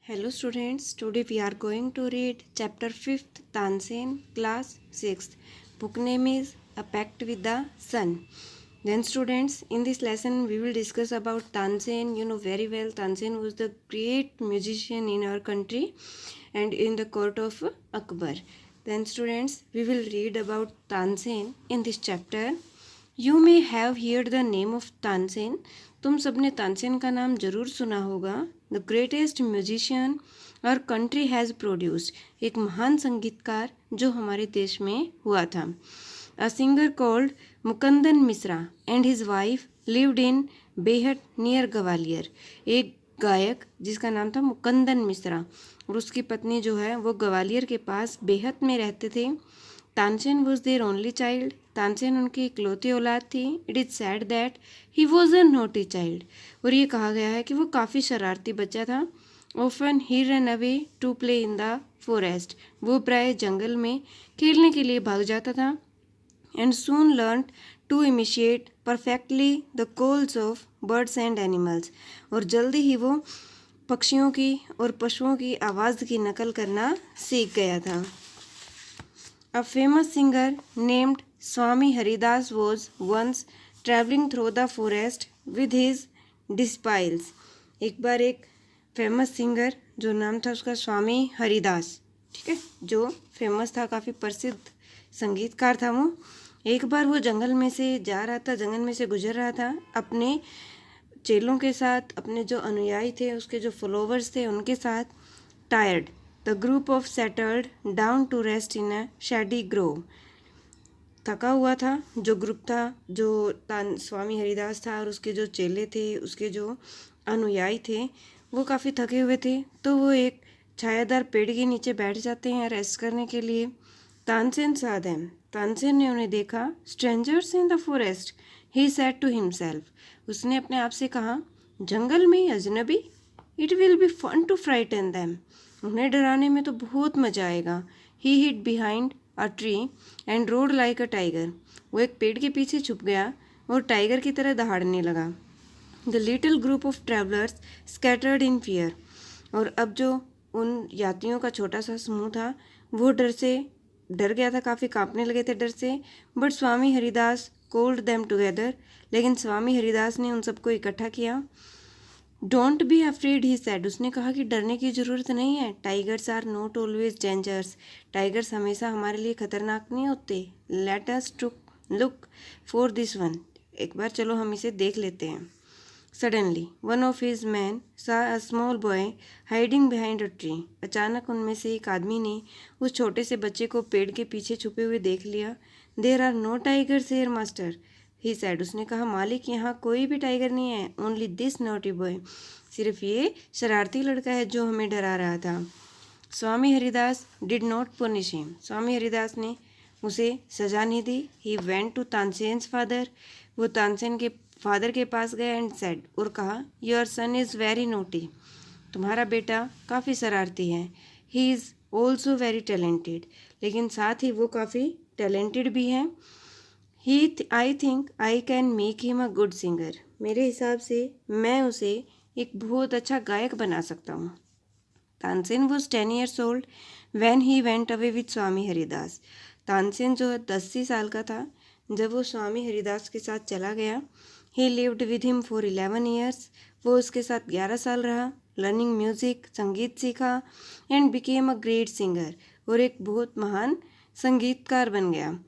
Hello students, today we are going to read chapter 5th Tansen, class 6th. Book name is A Pact with the Sun. Then students, in this lesson we will discuss about Tansen. You know very well Tansen was the great musician in our country and in the court of Akbar. Then students, we will read about Tansen in this chapter. You may have heard the name of Tansen. तुम सबने तानसेन का नाम जरूर सुना होगा. The greatest musician our country has produced. एक महान संगीतकार जो हमारे देश में हुआ था. A singer called Mukandan Mishra and his wife lived in Behat near Gwalior. एक गायक जिसका नाम था मुकंदन मिश्रा और उसकी पत्नी जो है वो ग्वालियर के पास बेहट में रहते थे. Tansen was there only child. Tansen उनकी इकलौती औलाद थी. It is sad that he was a naughty child. और ये कहा गया है कि वो काफ़ी शरारती बच्चा था. Often he run away to play in the forest. वो प्राय जंगल में खेलने के लिए भाग जाता था. And soon learn to imitate perfectly the calls of birds and animals. और जल्दी ही वो पक्षियों की और पशुओं की आवाज़ की नकल करना सीख गया था. A famous singer named Swami Haridas was once traveling through the forest with his disciples. एक बार एक फेमस सिंगर जो नाम था उसका स्वामी हरिदास, ठीक है, जो फेमस था, काफ़ी प्रसिद्ध संगीतकार था वो. एक बार वो जंगल में से जा रहा था, जंगल में से गुजर रहा था अपने चेलों के साथ, अपने जो अनुयायी थे, उसके जो फॉलोवर्स थे उनके साथ. Tired the group of settled down to rest in a shady grove. थका हुआ था जो ग्रुप था, जो स्वामी हरिदास था और उसके जो चेले थे, उसके जो अनुयायी थे, वो काफ़ी थके हुए थे. तो वो एक छायादार पेड़ के नीचे बैठ जाते हैं रेस्ट करने के लिए. Tansen saw them. तानसेन ने उन्हें देखा. Strangers in the forest, he said to himself. उसने अपने आप से कहा, जंगल में अजनबी, it will be fun to frighten them. उन्हें डराने में तो बहुत मज़ा आएगा. He hid behind a tree and roared like a tiger. वो एक पेड़ के पीछे छुप गया और टाइगर की तरह दहाड़ने लगा. The little group of travellers scattered in fear. और अब जो उन यात्रियों का छोटा सा समूह था वो डर गया था, काफ़ी कांपने लगे थे डर से. But Swami Haridas called them together. लेकिन स्वामी हरिदास ने उन सबको इकट्ठा किया. Don't be afraid he said. उसने कहा कि डरने की ज़रूरत नहीं है. Tigers are not always dangers. Tigers हमेशा हमारे लिए खतरनाक नहीं होते. Let us to look for this one. एक बार चलो हम इसे देख लेते हैं. Suddenly one of his man saw a small boy hiding behind a tree. अचानक उनमें से एक आदमी ने उस छोटे से बच्चे को पेड़ के पीछे छुपे हुए देख लिया. There are no tigers here master, he said. उसने कहा, मालिक यहाँ कोई भी टाइगर नहीं है. Only this naughty boy. सिर्फ ये शरारती लड़का है जो हमें डरा रहा था. Swami Haridas did not punish him. Swami Haridas ने उसे सजा नहीं दी. He went to Tansen's father. वो तानसेन के फादर के पास गया एंड सेड, और कहा, your son is very naughty. तुम्हारा बेटा काफ़ी शरारती है. He is also very talented. लेकिन साथ ही वो काफ़ी टैलेंटेड भी है. I think I can make him a good singer. मेरे हिसाब से मैं उसे एक बहुत अच्छा गायक बना सकता हूँ. Tansen was 10 years old when he went away with स्वामी हरिदास. तानसेन जो 10 साल का था जब वो स्वामी हरिदास के साथ चला गया. ही lived with him for 11 years. वो उसके साथ 11 साल रहा. लर्निंग म्यूज़िक, संगीत सीखा. And became a great singer. और एक बहुत महान संगीतकार बन गया.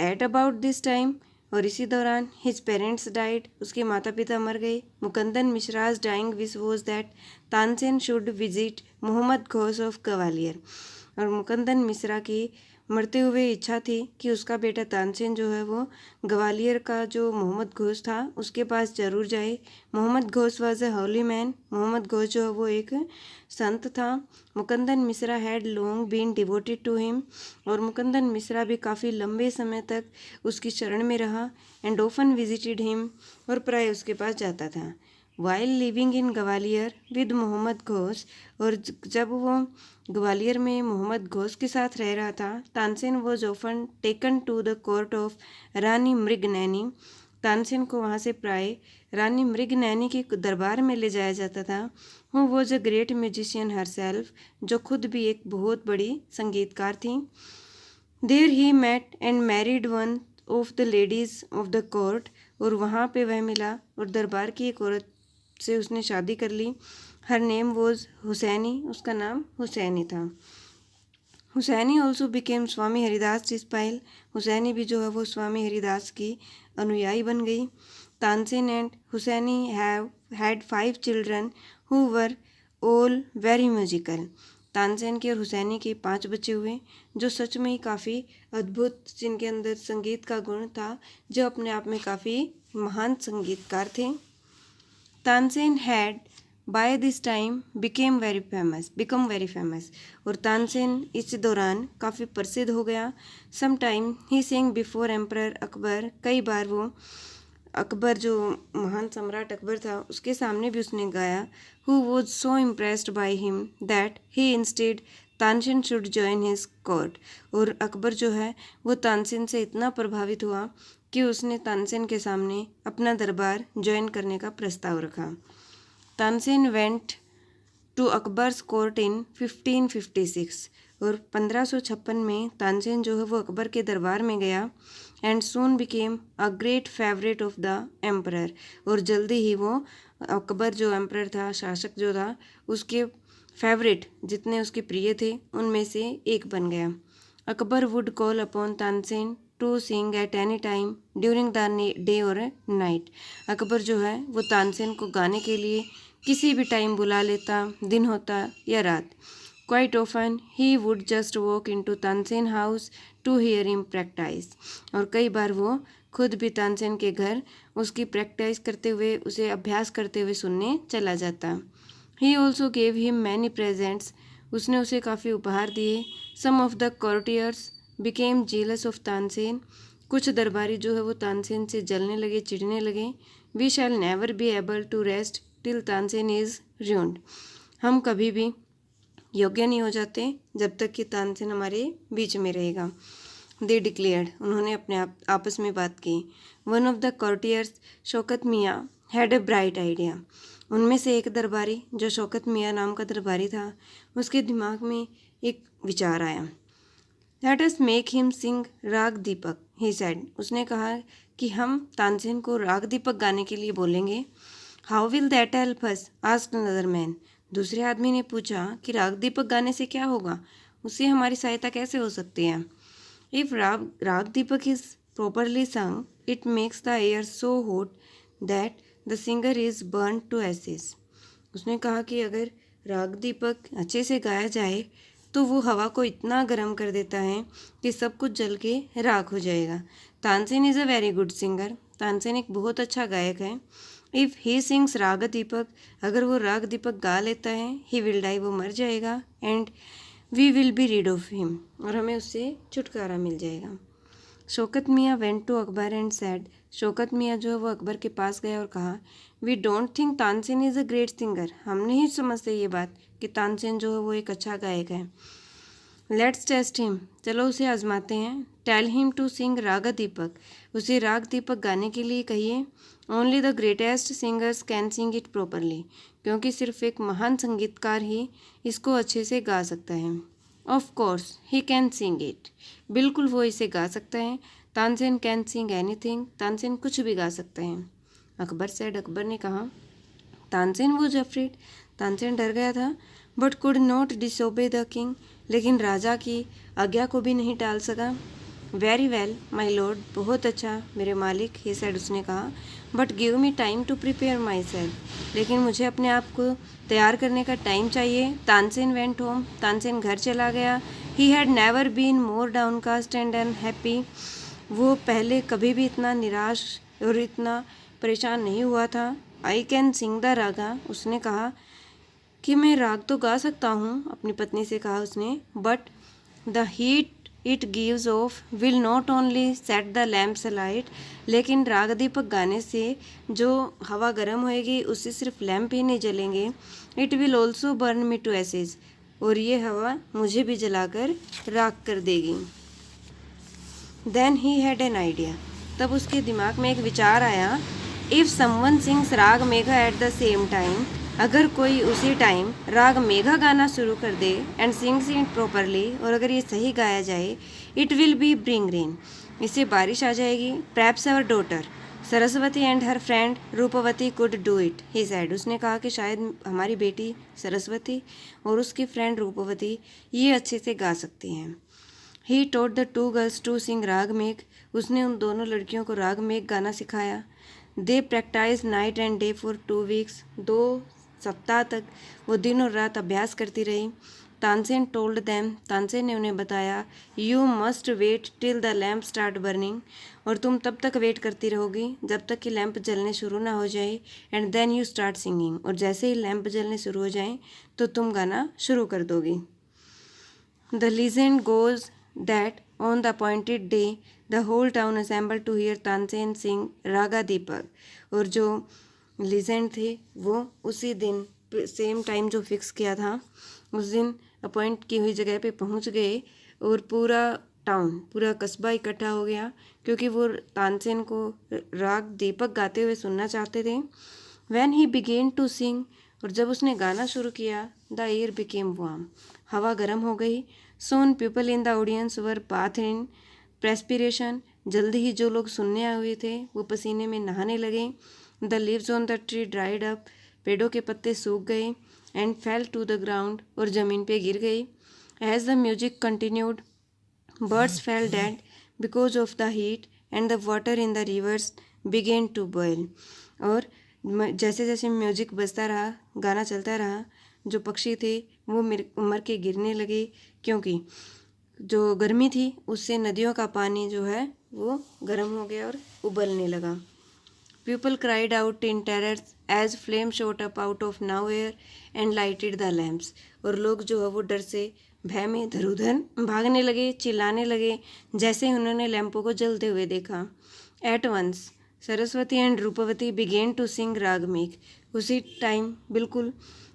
एट अबाउट दिस टाइम, और इसी दौरान, हिज पेरेंट्स डाइड. उसके माता पिता मर गए. Mukandan Mishra's dying wish was that Tansen should visit Mohammad Ghosh of Gwalior. और मुकंदन मिश्रा की मरते हुए इच्छा थी कि उसका बेटा तानसेन जो है वो ग्वालियर का जो मोहम्मद घोष था उसके पास जरूर जाए. Mohammad Ghosh was a holy man. Mohammad Ghosh जो है वो एक संत था. Mukandan Mishra had long been devoted to him. और मुकंदन मिश्रा भी काफ़ी लंबे समय तक उसकी शरण में रहा. And often visited him. और प्राय उसके पास जाता था. While living in Gwalior with Mohammad Ghaus. और जब वो ग्वालियर में मोहम्मद घोष के साथ रह रहा था, Tansen was often taken to the court of Rani Mrignayani. Tansen को वहाँ से प्राय रानी मृगनैनी के दरबार में ले जाया जाता था. Who was a great musician herself, जो खुद भी एक बहुत बड़ी संगीतकार थी। There he met and married one of the ladies of the court, और वहाँ पे वह मिला और दरबार की एक औरत से उसने शादी कर ली। हर नेम वॉज हुसैनी, उसका नाम हुसैनी था। हुसैनी ऑल्सो बिकेम स्वामी हरिदास डिस्पाइल, हुसैनी भी जो है वो स्वामी हरिदास की अनुयायी बन गई। Tansen and Husaini have had 5 children who were all very musical. Tansen के और हुसैनी के 5 बच्चे हुए जो सच में ही काफ़ी अद्भुत, जिनके अंदर संगीत का गुण था, जो अपने आप में काफ़ी महान संगीतकार थे। Tansen had by this time become very famous, और तानसेन इस दौरान काफ़ी प्रसिद्ध हो गया। Some time he sing before emperor Akbar, कई बार वो अकबर जो महान सम्राट अकबर था उसके सामने भी उसने गाया। Who was so impressed by him that he instead Tansen should join his court, और अकबर जो है वो तानसेन से इतना प्रभावित हुआ कि उसने तानसेन के सामने अपना दरबार ज्वाइन करने का प्रस्ताव रखा। Tansen went to Akbar's court in 1556, और 1556 में तानसेन जो है वो अकबर के दरबार में गया। And soon became a great favourite of the emperor, और जल्दी ही वो अकबर जो एम्परर था, शासक जो था, उसके फेवरेट जितने उसके प्रिय थे उनमें से एक बन गया। Akbar would call upon Tansen to sing at any time during the day और नाइट। अकबर जो है वो तानसेन को गाने के लिए किसी भी टाइम बुला लेता, दिन होता या रात। Quite often he would just walk into Tansen house to hear him practise, और कई बार वो खुद भी तानसेन के घर उसकी प्रैक्टिस करते हुए, उसे अभ्यास करते हुए सुनने चला जाता। He also gave him many presents, उसने उसे काफ़ी उपहार दिए। Some of the courtiers became jealous of Tansen, कुछ दरबारी जो है वो तानसेन से जलने लगे, चिढ़ने लगे। We shall never be able to rest till Tansen is ruined, हम कभी भी योग्य नहीं हो जाते जब तक कि तानसेन हमारे बीच में रहेगा। दे डिक्लेयर्ड, उन्होंने अपने आपस में बात की। One of the courtiers Shaukat मियाँ हैड ए ब्राइट आइडिया, उनमें से एक दरबारी जो शौकत मियाँ नाम का दरबारी था, उसके दिमाग में एक विचार आया। लेट अस मेक हिम सिंग राग दीपक, ही सेड, उसने कहा कि हम तानसेन को राग दीपक गाने के लिए बोलेंगे। How will that help us, asked another man, दूसरे आदमी ने पूछा कि राग दीपक गाने से क्या होगा, उससे हमारी सहायता कैसे हो सकती है। If Raag Deepak is properly sung it makes the air so hot that the singer is burn to ashes, उसने कहा कि अगर राग दीपक अच्छे से गाया जाए तो वो हवा को इतना गर्म कर देता है कि सब कुछ जल के राख हो जाएगा। Tansen is a very good singer, Tansen एक बहुत अच्छा गायक है। इफ़ ही सिंग्स राग दीपक, अगर वो राग दीपक गा लेता है, ही विल डाई, वो मर जाएगा। And we will be rid of him, और हमें उससे छुटकारा मिल जाएगा। Shaukat Miyan went to Akbar and said, Shaukat Miyan जो है वो अकबर के पास गया और कहा, we don't think Tansen is a great singer, हम नहीं समझते ये बात कि तानसेन जो है वो एक अच्छा गायक है। लेट्स टेस्ट हिम, चलो उसे आजमाते हैं। टेल हिम टू सिंग राग दीपक, उसे राग दीपक गाने के लिए कहिए। Only the greatest singers can sing it properly, क्योंकि सिर्फ एक महान संगीतकार ही इसको अच्छे से गा सकता है। Of course he can sing it, बिल्कुल वो इसे गा सकता है। Tansen can sing anything, Tansen कुछ भी गा सकता है। अकबर सेड, अकबर ने कहा। तानसेन वॉज अफ्रेड, तानसेन डर गया था। But could not disobey the king, लेकिन राजा की आज्ञा को भी नहीं टाल सका। वेरी वेल माई लॉर्ड, बहुत अच्छा मेरे मालिक, ही सेड, उसने कहा। But give me time to prepare myself, लेकिन मुझे अपने आप को तैयार करने का टाइम चाहिए। तानसेन वेंट होम, तानसेन घर चला गया। He had never been more downcast and unhappy, वो पहले कभी भी इतना निराश और इतना परेशान नहीं हुआ था। आई कैन सिंग द रागा, उसने कहा कि मैं राग तो गा सकता हूँ, अपनी पत्नी से कहा उसने। But the heat it gives off will not only set the lamps light, लेकिन राग दीपक गाने से जो हवा गर्म होएगी उससे सिर्फ लैम्प ही नहीं जलेंगे। It will also burn me to ashes, और ये हवा मुझे भी जलाकर राख कर देगी। Then he had an idea, तब उसके दिमाग में एक विचार आया। If someone sings Raag Megha at the same time, अगर कोई उसी टाइम राग मेघा गाना शुरू कर दे एंड सिंग्स इट प्रॉपरली, और अगर ये सही गाया जाए, it will be bring rain, इससे बारिश आ जाएगी। Perhaps our daughter Saraswati and her friend Roopvati could do it, he said, उसने कहा कि शायद हमारी बेटी सरस्वती और उसकी फ्रेंड रूपवती ये अच्छे से गा सकती हैं। He taught the two girls to sing राग मेघ, उसने उन दोनों लड़कियों को राग मेघ गाना सिखाया। They practise night and day for 2 weeks, 2 सप्ताह तक वो दिन और रात अभ्यास करती रही। तानसेन टोल्ड दैम, तानसेन ने उन्हें बताया, you must wait till the lamp start burning, और तुम तब तक वेट करती रहोगी जब तक कि लैंप जलने शुरू ना हो जाए। And then you start singing, और जैसे ही लैंप जलने शुरू हो जाए तो तुम गाना शुरू कर दोगी। The legend goes that on the appointed day the whole town assemble to hear Tansen sing raga Deepak, और जो लीजेंड थे वो उसी दिन सेम टाइम जो फिक्स किया था उस दिन अपॉइंट की हुई जगह पे पहुंच गए, और पूरा टाउन, पूरा कस्बा इकट्ठा हो गया क्योंकि वो तानसेन को राग दीपक गाते हुए सुनना चाहते थे। When he began to sing, और जब उसने गाना शुरू किया, द एयर बिकेम वार्म, हवा गर्म हो गई। Soon people in the audience were bath in perspiration, जल्दी ही जो लोग सुनने आए हुए थे वो पसीने में नहाने लगे। The leaves on the tree dried up, पेड़ों के पत्ते सूख गए। And fell to the ground, और ज़मीन पे गिर गई। As the music continued, birds fell dead because of the heat and the water in the rivers began to boil, और जैसे जैसे म्यूजिक बजता रहा, गाना चलता रहा, जो पक्षी थे वो मर के गिरने लगे, क्योंकि जो गर्मी थी उससे नदियों का पानी जो है वो गर्म हो गया और उबलने लगा। People cried out in terror as flames shot up out of nowhere and lighted the lamps, और लोग जो है वो डर से भय में इधर उधर भागने लगे, चिल्लाने लगे जैसे उन्होंने लैंपों को जलते हुए देखा। At once Saraswati and Roopvati began to sing राग मेघ, उसी टाइम बिल्कुल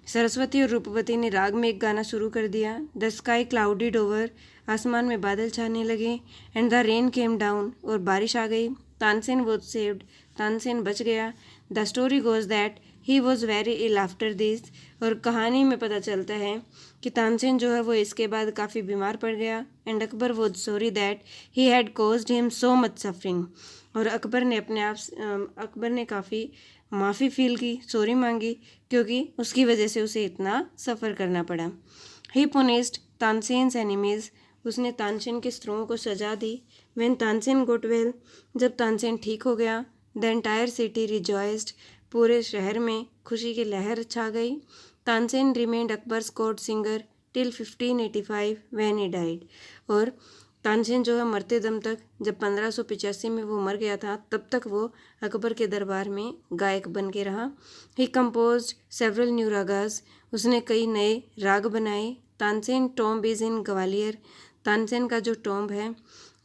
सरस्वती और रूपवती ने राग मेघ गाना शुरू कर दिया। द स्काई क्लाउडेड ओवर, आसमान में बादल छाने लगे। And the rain came down, और बारिश आ गई। तानसेन वॉज सेव्ड, तानसेन बच गया। The story goes that he was very ill after this, और कहानी में पता चलता है कि तानसेन जो है वो इसके बाद काफ़ी बीमार पड़ गया। And Akbar was sorry that he had caused him so much suffering, और अकबर ने काफ़ी माफ़ी फील की, सॉरी मांगी, क्योंकि उसकी वजह से उसे इतना सफ़र करना पड़ा। ही पुनिश्ड तानसेन्स एनिमीज़, उसने तानसेन के शत्रुओं को सजा दी। व्हेन तानसेन गोट वेल, जब तानसेन ठीक हो गया। द एंटायर सिटी रिजॉइस्ड, पूरे शहर में खुशी की लहर छा गई। Tansen remained Akbar's court singer till 1585 when he died, और तानसेन जो है मरते दम तक, जब 1585 में वो मर गया था, तब तक वो अकबर के दरबार में गायक बन के रहा। ही कंपोज्ड सेवरल न्यू रागास, उसने कई नए राग बनाए। Tansen tomb is in Gwalior, Tansen का जो टॉम्ब है,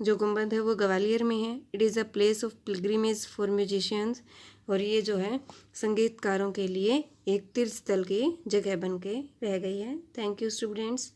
जो गुंबद है, वो ग्वालियर में है। It is a place of pilgrimage for musicians, और ये जो है संगीतकारों के लिए एक तीर्थ स्थल की जगह बन के रह गई है। Thank you students.